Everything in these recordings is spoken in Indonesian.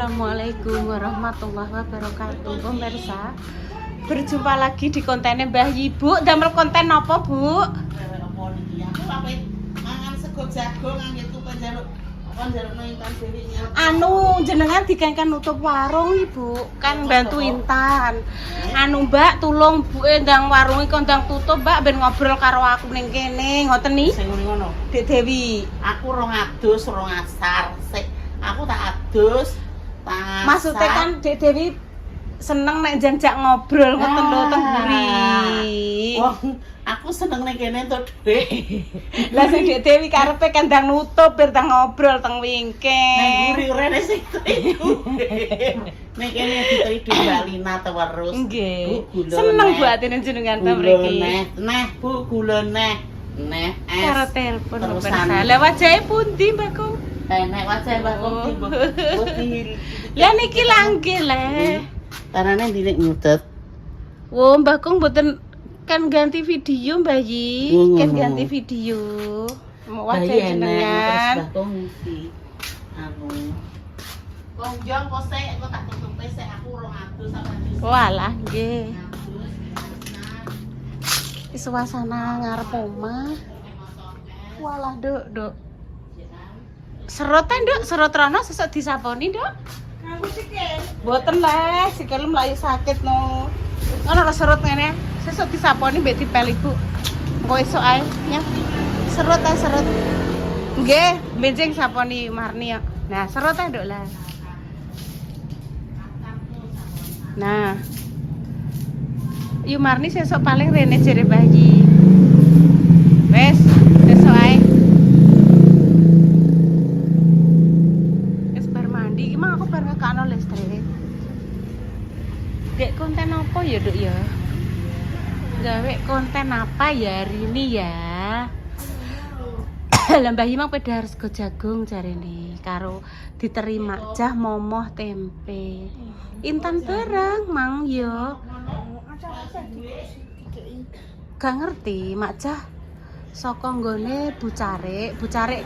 Assalamualaikum warahmatullahi wabarakatuh. Pemirsa, berjumpa lagi di kontennya Mbah Yibu. Damel konten apa, Bu? Mangan sego jagung nang YouTube njaluk njaluk Intan Dewi. Anu jenengan dikengken nutup warung, Ibu. Kan bantu Intan. Anu, Mbak, tulung buke ndang warunge kon ndang tutup, Mbak, ben ngobrol karo aku ning kene. Ngoten ni? Sing ngono. Dek Dewi. Aku rong adus, rong asar. Sik, aku tak adus. Tak Maksudnya kan Dek Dewi seneng nek janjak ngobrol ngoten lho teng buri. Wong aku seneng ning kene entuk dhuwit. Lah sing Dek Dewi karepe kan ndang nutup ben teng ngobrol teng wingke. Nang buri rene sing iku. Ning kene ditoi dhuwit Mbak Lina terus. Nggih. Seneng Bu atine jenengan ta mriki. Neh, Bu, gula neh. Neh, es. Karo telepon Terusan. pemirsa. Lah wajahe pundi, Mbak Kong? Nek wajah Mbak Kong putih. Lah niki langge le. Tarane dilek nyutet. Wo, Mbak Kong mboten kan ganti video, Mbak Yi. Kan ganti video. Mau wajah jenengan. Terus Mbak Kong ngisi anu. Konjong kok sik kok tak tutupe sik aku 200 sampe 100. Walah, nggih. Suasana ngarep omah. Walah, Duk. Serotan, Duk, serot rono sesuk disaponi, Duk. Aku sikil. Mboten lah, sikil mlayu sakit no. Ono lho serut ngene. Sesuk disaponi mbek dipel Ibu. Engko esuk ae, ya. Serut ae serut. Nggih, benjing saponi Marni ya. Nah, serut ae, Duk lah. Nah. Yu Marni sesuk paling rene jere Mbah Yi. Wes, sesuk ae. Wes bar mandi, iki mah aku bar ngekakno listrik. Dek konten apa ya, Duk ya? Gawe konten apa ya hari ini ya? Lah Mbah Yi mang pedar sego jagung jarene karo diterima jah momoh tempe. Intan barang mang yo. Gak ngerti, mak jah saka nggone bucarik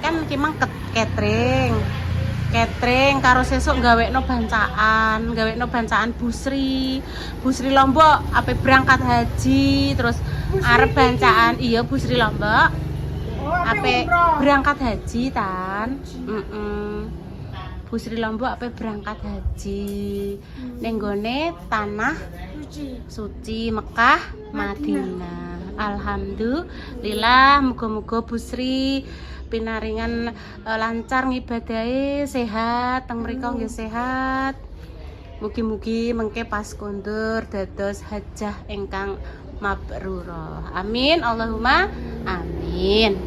kan iki mang catering karo sesuk gawekno bancaan busri Lombok ape berangkat haji terus arep bancaan iya busri Lombok ape berangkat haji tan Busri Lombok ape berangkat haji ning nggone tanah suci Mekah Madinah. Alhamdulillah, muga-muga Busri pinaringan lancar ngibadahe, sehat, teng mriko nggih sehat. Mugi-mugi mengke pas kondur dados hajah ingkang mabrurah. Amin, Allahumma amin.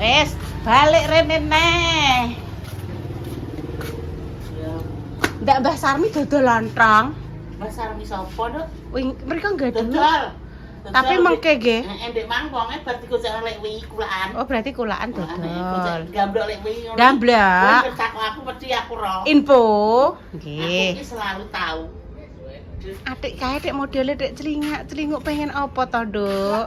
Wes, balik rene neh. Ndak Mbah Sarmi dodol lontrong. Mbak Sarmi sapa, Duk? Mereka enggak Dodol. dulu. Tapi mengke nggih. Ndek mangkonge bar dikocek lek wingi kulaan. Oh, berarti kulaan dodol. Gamblok lek wingi ngono. Gamblok. Aku mesti aku roh. Info. Aku Nggih. iki selalu tahu. Adik kae dek modele dek celinguk pengen apa to, Duk?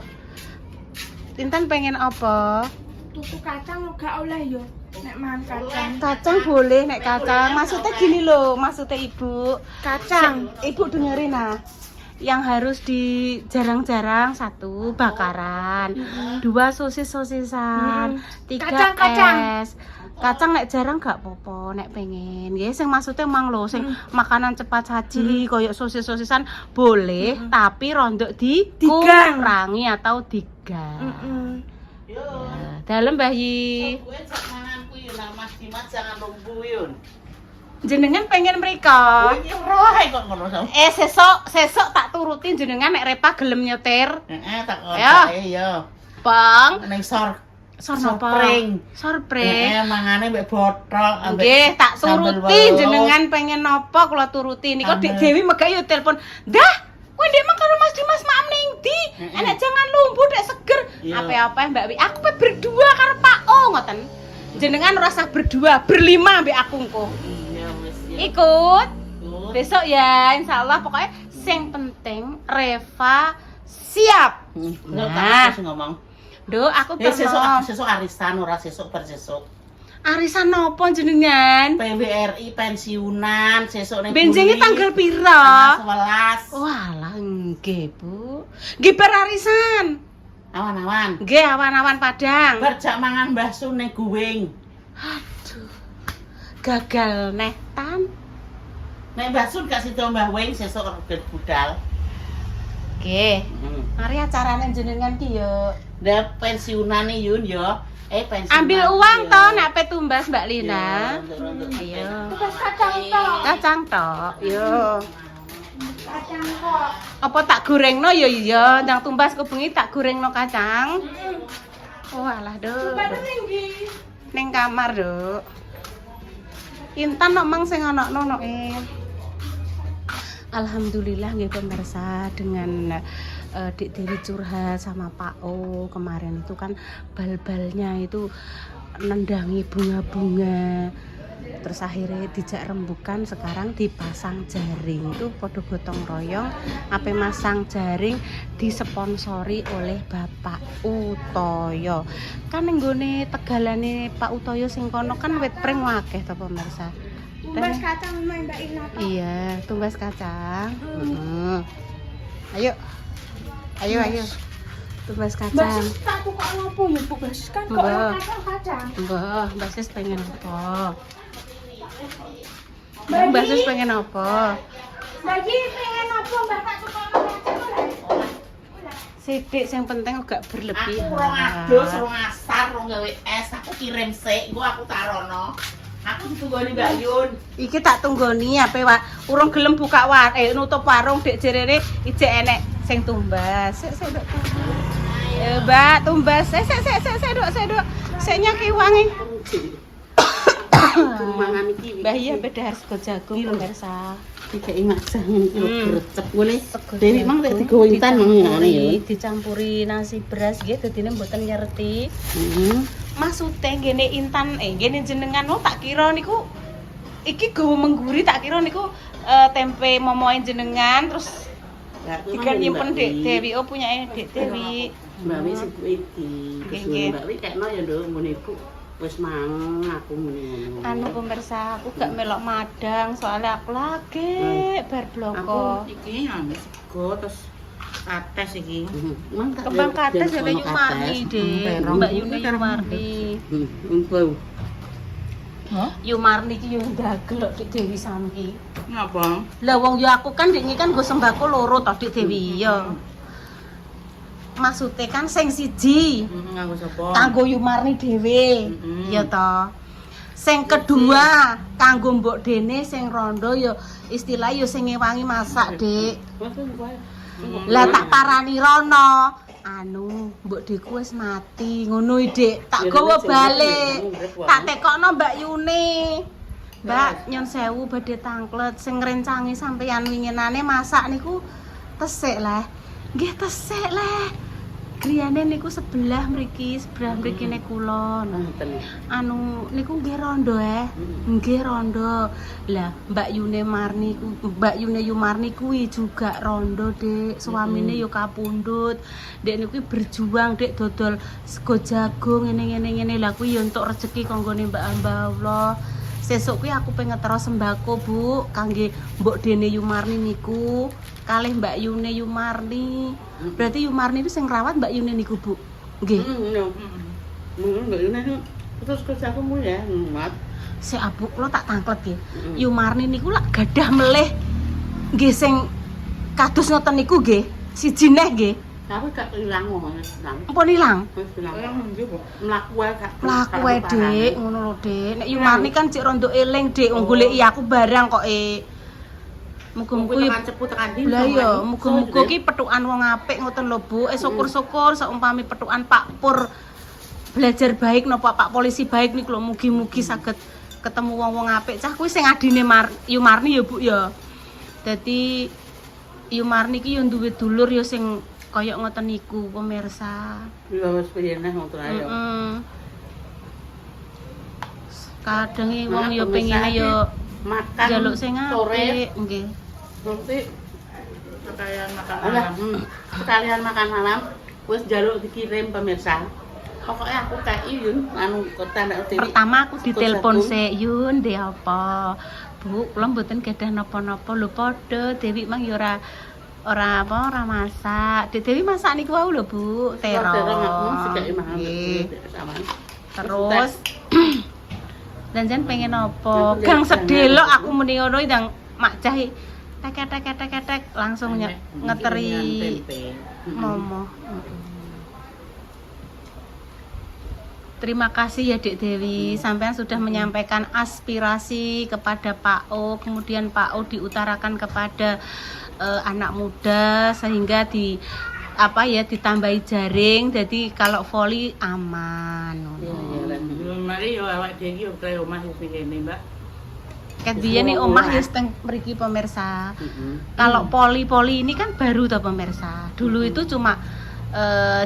Intan pengen apa? Tuku kacang gak oleh yo. Nek mangan kacang. Kacang boleh nek kacang. Maksudnya gini loh, maksudnya Ibu. Kacang. Ibu dengerin nah. Yang harus di jarang-jarang 1 bakaran, 2 sosis-sosisan, 3 Kacang. es. Kacang nek jarang gak popo, nek pengen. Nggih, sing maksudnya mang lho, sing makanan cepat saji koyo sosis-sosisan boleh, tapi rondok dikurangi atau digang. Yo. Dalem Mbah Yi. Kowe jak mangan kuwi lah Mas Dimas jangan lumpuh yun. Jenengan pengen mriko. Kowe iki roh kok ngono sama. Sesuk tak turutin jenengan nek Repa gelem nyetir. Tak Ayo. yo. Bang, Ning sor sorpring. mangane mbek bothok ambek Nggih, tak sambel turuti weluh. jenengan pengen napa kula turuti. Niku Dek Sambel. Dewi megak yo telepon. Dah, kowe ndek mang karo Mas Dimas maam ning ndi? Enek jangan lumpuh dek seger. Iya. Apa-apa Mbak Wi. Aku pe berdua karo Pak O ngoten. Jenengan ora usah berdua, berlima mbek aku engko. Iya wis ya. Ikut. Ikut. Besok ya, insyaallah pokoknya sing penting Reva siap. Nah, tak ngomong. Duh, aku Sesuk pernah sesuk arisan ora sesuk bar sesuk. Arisan nopo jenengan? PWRI pensiunan sesuk ning Benjinge Buli, tanggal pira? tanggal 11. Walah nggih, Bu. Nggih bar arisan. Awan-awan. Nggih awan-awan Padang. Berjak mangan bakso ning Guwing. Aduh. Gagal neh tan. Nek bakso gak sida Mbah Wing sesuk reget budal. Nggih. Mari acarane jenengan ki yo. Ndak pensiunane Yun yo. Pensiunan. Ambil uang to nek pe tumbas Mbak Lina. Iya. Tugas kacang tok. Kacang tok. Yo. Kacang kok. Apa tak gorengno yo iya, ndang tumbas kebengi tak gorengno kacang. Walah, Duk. Pada tinggi. Ning kamar, Duk. Intan nok mang sing ana nonoke. Alhamdulillah nggih pemirsa dengan Dik Dewi curhat sama Pak O kemarin itu kan bal-balnya itu nendangi bunga-bunga. Terus akhirnya dijak rembukan, sekarang dipasang jaring. Itu podo gotong royong ape masang jaring disponsori oleh Bapak Utoyo. Kan ning nggone tegalane Pak Utoyo sing kono kan wit pring akeh to pemirsa. Tugas kacang main Mbak Ina. Iya, tumbas kacang. Ayo. Ayo. Tumbas kacang. Basis tak buka ngopo ya Bu Basis kan kok Mbak. kacang. Mbah, basis pengen apa? Mbak Basis Gi. pengen apa? Bagi pengen apa Mbak tak suka kacang. Sidik yang penting gak Aku berlebihan. rong adus, rong asar, rong gawe es, aku kirim sik, gua aku tarono. Aku ditunggoni Mbak Yun. Iki tak tunggoni ape urung gelem buka nutup warung Dek jerene ijek enek sing tumbas. Sik Dok. Mbak, tumbas. Sik Dok. Sik nyoki wangi. Mangan iki. Mbah iya beda sego jagung pemirsa. Dikei macang iki grecep ngene. Sego Dewi mang tek digowo intan mang ngene ya. Dicampuri nasi beras nggih dadine mboten nyereti. Heeh. Maksudnya gini intan gini jenengan tak kira niku iki gawa mengguri tak kira niku tempe momoin jenengan terus ikan nyimpen Dek Dewi punya Dek Dewi. Mbak Wi sing kuwi iki. Nggih. Mbak Wi kekno ya Nduk ngene iku wis mangan aku muni ngono. Anu pemirsa aku gak melok madang soalnya aku lagi bar bloko. Aku iki anu sego terus kates iki. Kembang kates ya Yu Marni Dek. Mbak Yuni Yu Marni. Empau. Yu Marni ki yo ndagel Dek Dewi samki. Napa? Lah wong yo aku kan dingi kan go sembako loro to Dek Dewi yo. Maksudnya kan sing siji Nganggo sapa? kanggo Yu Marni dhewe. Ya to. Sing kedua kanggo Mbok Dene sing rondo yo istilah yo sing ngewangi masak, Dik. Lah tak parani rono. Anu, Mbok Deku wis mati, ngono Dik. Tak gawa balik. Tak tekokno Mbak Yuni. Mbak, nyon sewu badhe tangklet sing ngrencangi sampeyan winginane masak niku tesik lah. Nggih tesik lah. Griyane niku sebelah mriki nek kulon. Anu niku nggih rondo nggih rondo. Lah Mbak Yune Yu Marni kuwi juga rondo, Dek. Suamine yo kapundhut. Dek niku berjuang Dek dodol sego jagung ngene. Lah kuwi yo entuk rezeki kanggone Mbak Allah. Sesuk kuwi aku pengen terus sembako, Bu, kangge Mbok Dene Yu Marni niku kalih Mbak Yune Yu Marni. Berarti Yu Marni itu sing ngrawat Mbak Yune niku, Bu. Nggih. Mbak Yune terus kerja aku ya, Mat. Sik abu kula tak tangklet nggih. Yu Marni niku lak gadah melih nggih sing kados ngoten niku nggih. Siji neh nggih. Tapi gak ilang ngomong Ampun ilang. Wis ilang. Mlaku wae gak. Mlaku wae, Dik, ngono lho, Dik. Nek Yu Marni kan cek rondo eling, Dik, wong goleki aku barang kok Muga-muga tekan ndi. Lah ya, muga-muga ki petukan wong apik ngoten lho, Bu. Syukur-syukur saumpami petukan Pak Pur belajar baik napa Pak Polisi baik niku lho, mugi-mugi saged ketemu wong-wong apik. Cah kuwi sing adine Yu Marni ya, Bu ya. Dadi Yu Marni ki yo duwe dulur ya sing kaya ngoten niku pemirsa. Ya wis piyeneh ngono ae. Kadang wong ya pengen ya makan njaluk sing apik, nggih. Nanti sekalian makan malam. Sekalian makan malam wis njaluk dikirim pemirsa. Pokoknya aku kayak Yun, anu kota ndak Dewi. Pertama aku ditelepon Jagung. sik, Yun, ndek apa? Bu, kula mboten gadah napa-napa lho padha Dewi mang ya ora masak. Dek Dewi masak niku wau lho, Bu. Terong. Nggih. Terus dan pengen apa? Gang sedelok aku muni ngono ndang mak cah tek langsung ngeteri momo. Terima kasih ya Dek Dewi, sampean sudah menyampaikan aspirasi kepada Pak O, kemudian Pak O diutarakan kepada anak muda sehingga ditambahi jaring, jadi kalau voli aman. Mari yo awak dhewe yo kaya omah iki kene, Mbak. Ket biyen nih omah ya teng mriki pemirsa. Kalau poli ini kan baru toh pemirsa. Dulu itu cuma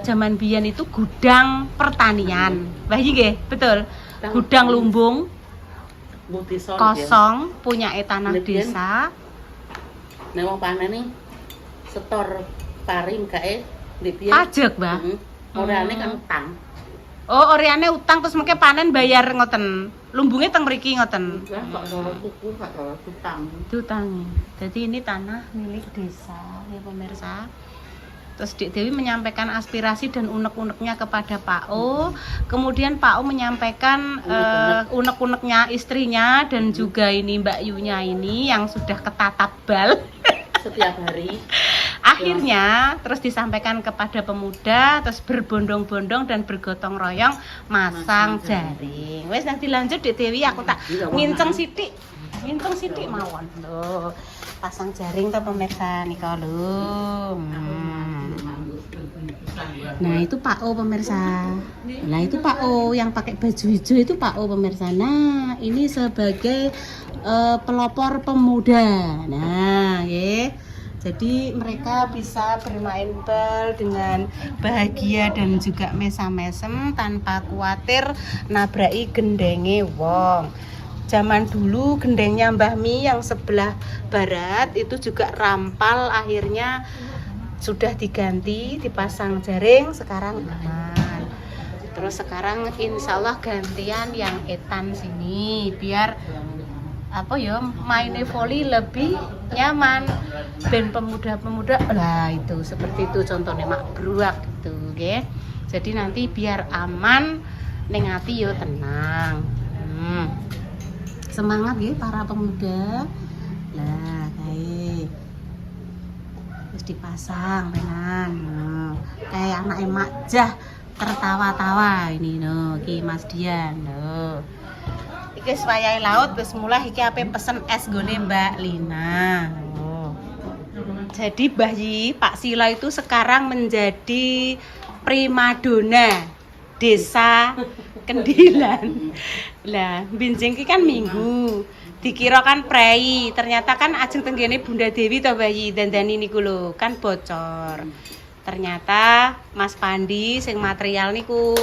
zaman biyen itu gudang pertanian. Mbah nggih, betul. Gudang lumbung kosong punya tanah desa. Nek wong panen nih setor paring kae ndek piye? Pajak, Mbah. Orane kan utang. Oh, oreane utang terus mengke panen bayar ngoten. Lumbungnya teng mriki ngoten. Enggak kok loro tuku, gak loro utang. Diutangi. Jadi ini tanah milik desa ya pemirsa. Terus Dik Dewi menyampaikan aspirasi dan unek-uneknya kepada Pak O. Kemudian Pak O menyampaikan unek-uneknya istrinya dan juga ini Mbak Yunya ini yang sudah ketatap bal Setiap hari. akhirnya terus disampaikan kepada pemuda, terus berbondong-bondong dan bergotong royong masang jaring. Wes nanti lanjut Dik Dewi, aku tak nginceng sithik mawon lho. Pasang jaring to pemirsa nika lho. Nah itu Pak O pemirsa. Nah itu Pak O yang pakai baju hijau itu Pak O pemirsa. Nah ini sebagai pelopor pemuda. Nah ya. Jadi mereka bisa bermain bal dengan bahagia dan juga mesam-mesem tanpa khawatir nabraki gendenge wong. Zaman dulu gendengnya Mbah Mi yang sebelah barat itu juga rampal, akhirnya sudah diganti, dipasang jaring, sekarang aman. Terus sekarang insya Allah gantian yang etan sini biar mainnya voli lebih nyaman. Ben pemuda-pemuda lah itu seperti itu contohnya mak bruak gitu nggih. Jadi nanti biar aman ning ati yo tenang. Semangat nggih para pemuda. Lah kae terus dipasang tenan. Kayak anak emak jah tertawa-tawa ini no Ki Mas Dian no. Iki wayahe laut wis mulai iki ape pesen es gone Mbak Lina. Jadi bayi Pak Sila itu sekarang menjadi primadona desa Kendilan. Lah, binjing ki kan minggu. Dikira kan prei, ternyata kan ajeng tenggene Bunda Dewi to bayi dandani niku lho, kan bocor. Ternyata Mas Pandi sing material niku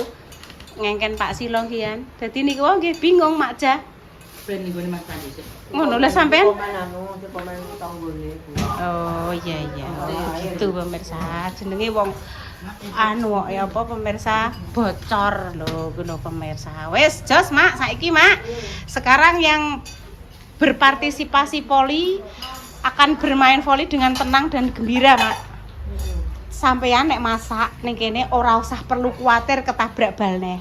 ngengken Pak Silong kian. Dadi niku wong nggih bingung Mak Jah. Ben niku Mas Pandi sih. Ngono lah sampean. Pemain tanggone. Oh iya. Gitu pemirsa, jenenge wong anu ya apa pemirsa bocor lho ngono pemirsa. Wes jos Mak, saiki Mak. Sekarang yang berpartisipasi poli akan bermain voli dengan tenang dan gembira, Mak. Sampeyan nek masak ning kene ora usah perlu kuwatir ketabrak balne.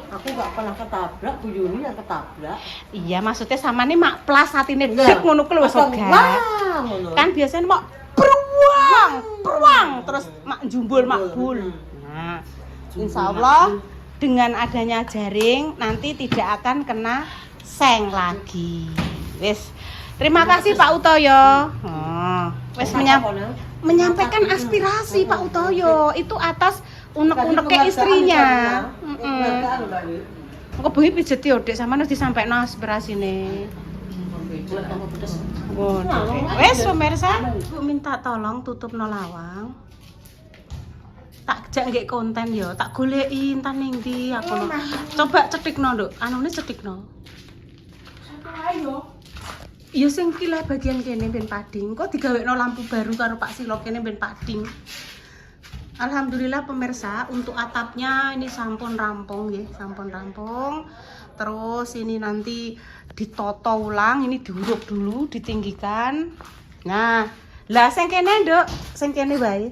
Aku gak pernah ketabrak, Bu Yuni yang ketabrak. Iya, maksudnya samane mak plas atine dek ngono ku lho soga. Kan biasanya mak peruang terus mak jumbul makbul. Nah, insyaallah dengan adanya jaring nanti tidak akan kena seng lagi. Wis. Terima kasih Pak Utoyo. Wis menyampaikan aspirasi Pak Utoyo itu atas unek-uneknya istrinya. Kok bengi pijet yo Dek sampeyan wis disampaikno aspirasine. Wes pemirsa, Bu minta tolong tutupno lawang. Tak jak nggih konten yo, tak goleki entan ning ndi aku. Coba cetikno, Nduk. Anune cetikno. Satu ayo. Ya sing kilah bagian kene ben pading. Kok digawekno lampu baru karo Pak Silo kene ben pading. Alhamdulillah pemirsa, untuk atapnya ini sampun rampung ya, sampun rampung. Terus ini nanti ditoto ulang, ini diuruk dulu, ditinggikan. Nah, lah sing kene nduk, sing kene wae.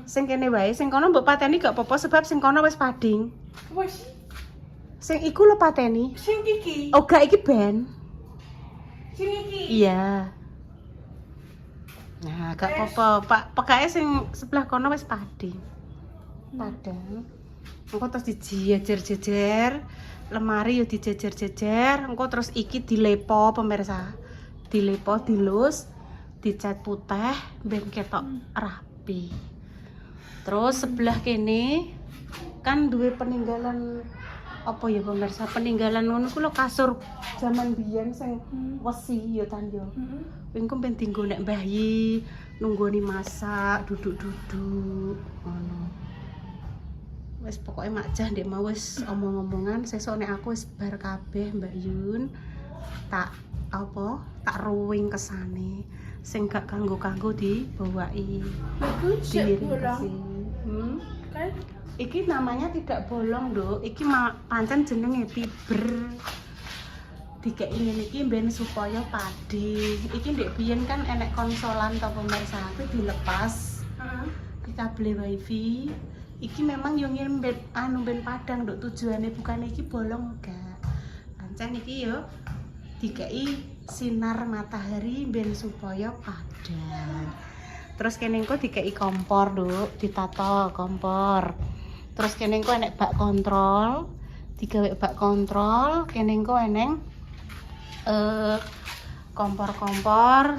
Sing kene wae, sing kono mbok pateni gak apa-apa sebab sing kono wis pading. Wes, Sing iku lho pateni. sing iki. Oh gak iki ben. Sing iki. Iya. Nah, gak apa-apa. Pak, pekake sing sebelah kono wis pading. Padang. Engko terus dijejer-jejer. Lemari yo dijejer-jejer. Engko terus iki dilepo pemirsa. Dilepo, dilus, dicat putih ben ketok rapi. Terus sebelah kene kan duwe peninggalan apa ya pemirsa, peninggalan ngono ku lho kasur zaman biyen sing wesi ya tan yo. Engko ben dienggo nek bayi nunggoni masak, duduk-duduk ngono. Wis pokoke makjah ndek mau wis omong-omongan sesuk nek aku wis bar kabeh Mbak Yun. Tak ruwing kesane sing gak kanggo-kanggo dibawai. Bagus Diiring. kan? Iki namanya tidak bolong, Nduk. Iki pancen jenenge fiber. Dikek ngene iki ben supaya padi. Iki ndek biyen kan enek konsolan to pemirsa, kuwi dilepas. Kita beli wifi. Iki memang yo ngirim ben ben padang, Nduk. Tujuane bukan iki bolong enggak. Pancen iki yo dikei sinar matahari ben supaya padang. Terus kene engko dikei kompor, Nduk, ditato kompor. Terus kene engko enek bak kontrol, digawe bak kontrol, kene engko eneng kompor-kompor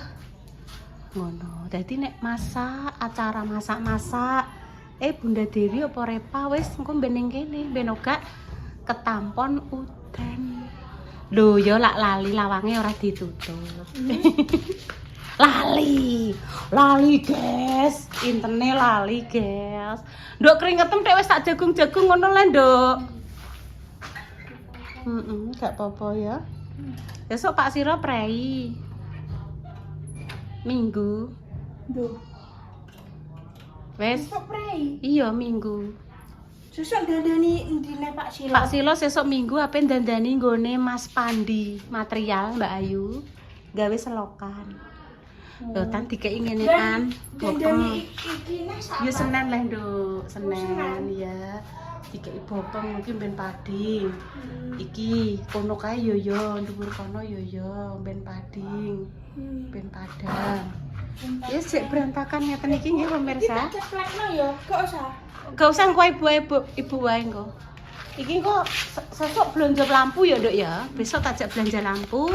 ngono. Dadi nek masak, acara masak-masak, Bunda Dewi apa Repa wis engko ben ning kene, ben ora ketampon udan. Lho ya lak lali lawange ora ditutup. Lali guys, intene lali guys. Nduk keringetem tek wis tak jagung-jagung ngono lho nduk. Gak apa-apa ya. Besok Pak Siro prei. Minggu. Duh, Wes. besok prei. Iya Minggu. Sesuk dandani ndine Pak Silo. Pak Silo sesuk Minggu ape dandani nggone Mas Pandi material Mbak Ayu gawe selokan. Lho tan dikeki ngene kan. Dandani iki nek sak. Ya Senin lah Nduk, Senin Senin. ya. Dikeki bopong mungkin ben pading. Iki kono kae yo yo, dhuwur kono yo yo ben pading, ben padang. Ya sik berantakan ngeten iki nggih pemirsa. Kita ceplekno ya, gak usah. Gak usah engko ibu wae engko. Iki engko sesuk belanja lampu ya, Nduk ya. Besok tajak belanja lampu.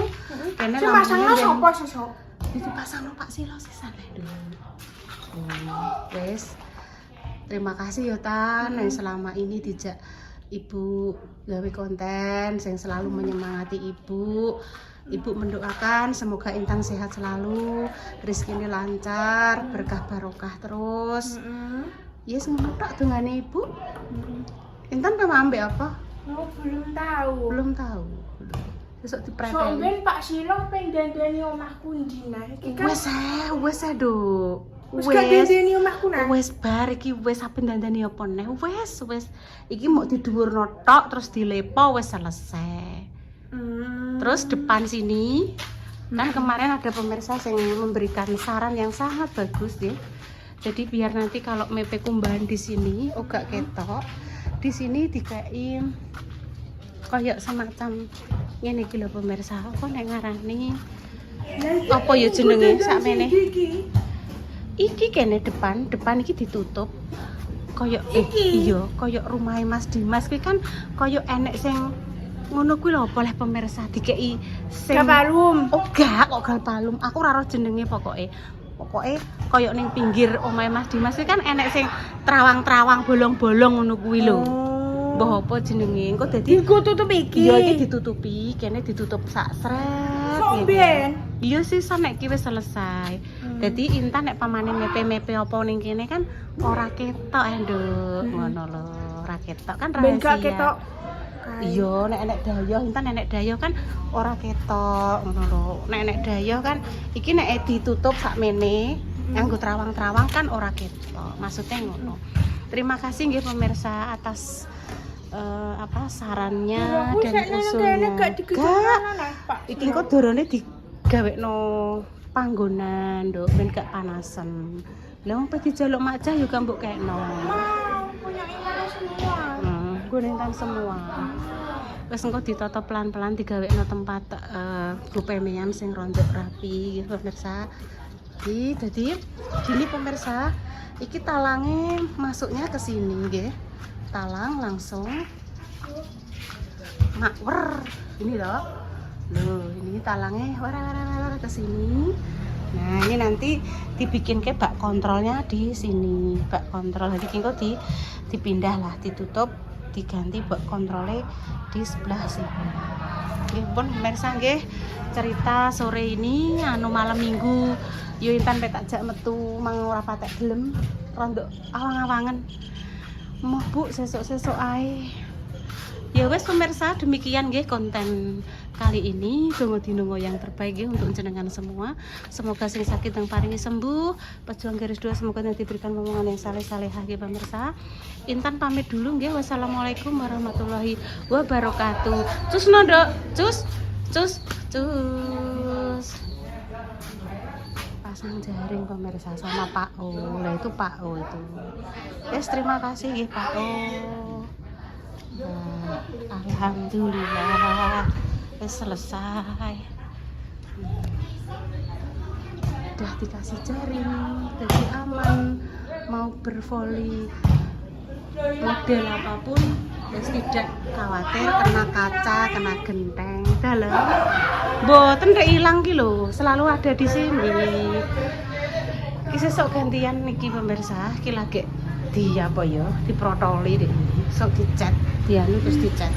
Kene Pasangno lampunya sapa sesuk? dipasangno Pak Silo sisan lho, Nduk. Wes. Terima kasih ya Tan yang selama ini dijak Ibu gawe konten yang selalu menyemangati Ibu. Ibu mendoakan semoga Intan sehat selalu, rezekinya lancar, berkah barokah terus. Ya semoga tok dongane Ibu. Intan mau ambil apa? Oh, belum tahu. Belum tahu. Besok dipreteli. Soalnya Pak Silo pengen dandani omahku ndina. Iki kan Wes Duk. wis gak dandani omahku nah. Wes bar iki wes ape dandani apa neh. Wes iki mau didhuwurno tok terus dilepo wes selesai. Terus depan sini kan kemarin ada pemirsa yang memberikan saran yang sangat bagus ya. Jadi biar nanti kalau mepe kumbahan di sini gak ketok, di sini dikai kayak semacam ngene iki lho pemirsa. Apa nek ngarani apa ya jenenge sakmene? Iki kene depan iki ditutup. Kayak iya, kayak rumahe Mas Dimas kuwi kan kayak enek sing ngono kuwi lho boleh pemirsa dikeki sing Galpalum. Oh gak kok galpalum. Aku ora roh jenenge pokoke. Pokoke kayak ning pinggir omahe Mas Dimas kuwi kan enek sing trawang-trawang bolong-bolong ngono kuwi lho. Mbah apa jenenge? Engko dadi Iku tutup iki. iya iki ditutupi, kene ditutup sak sret. Somben. Iya sih nek iki wis selesai. Dadi Intan nek pamane mepe-mepe apa ning kene kan ora ketok Nduk. Ngono lho, ora ketok kan rahasia. Ben gak ketok. Iya, nek enek dayoh, Intan enek dayoh kan ora ketok ngono lho. Nek enek dayoh kan iki nek ditutup sakmene, nganggo trawang-trawang kan ora ketok. Maksudnya ngono. Terima kasih nggih pemirsa atas sarannya Aku dan sakjane usulnya. gak digedhekanan Pak. Iki kok dorone digawekno panggonan, Nduk, ben gak panasan. Lah wong pe dijaluk makcah yo kambuk kekno. Mau punya iman semua. Gunentan semua. Wes engko ditata pelan-pelan digawekno tempat gupemean sing rondok rapi nggih pemirsa. Iki dadi gini pemirsa, iki talange masuknya ke sini nggih. Talang langsung makwer ini loh. Loh, ini talangnya war ke sini. Nah, ini nanti dibikin ke bak kontrolnya di sini. Bak kontrol jadi kingko dipindah lah, ditutup, diganti bak kontrolnya di sebelah sini. Nggih pun pemirsa nggih, cerita sore ini malam Minggu yo intan petak jak metu mang ora patek gelem rondok awang-awangan. Mau Bu sesuk-sesuk ae. Ya wes pemirsa, demikian nggih konten kali ini. Dongo-dinongo yang terbaik nggih untuk jenengan semua. Semoga sing sakit yang paringi sembuh. Pejuang garis 2 semoga nanti diberikan omongan yang saleh-salehah nggih pemirsa. Intan pamit dulu nggih. Wassalamualaikum warahmatullahi wabarakatuh. Cus Nduk. Cus. Pasang jaring pemirsa sama Pak O. Lah itu Pak O itu. Yes, terima kasih nggih Pak O. Nah, alhamdulillah selesai. Udah dikasih jaring, jadi aman. Mau bervoli model apapun, tidak khawatir kena kaca, kena genteng. Dalam, boten rek ilang ki lho, selalu ada di sini. Ki sesuk gantian niki pemirsa, ki lagi di apa ya, diprotoli deh. Sok dicat, dianu terus dicat.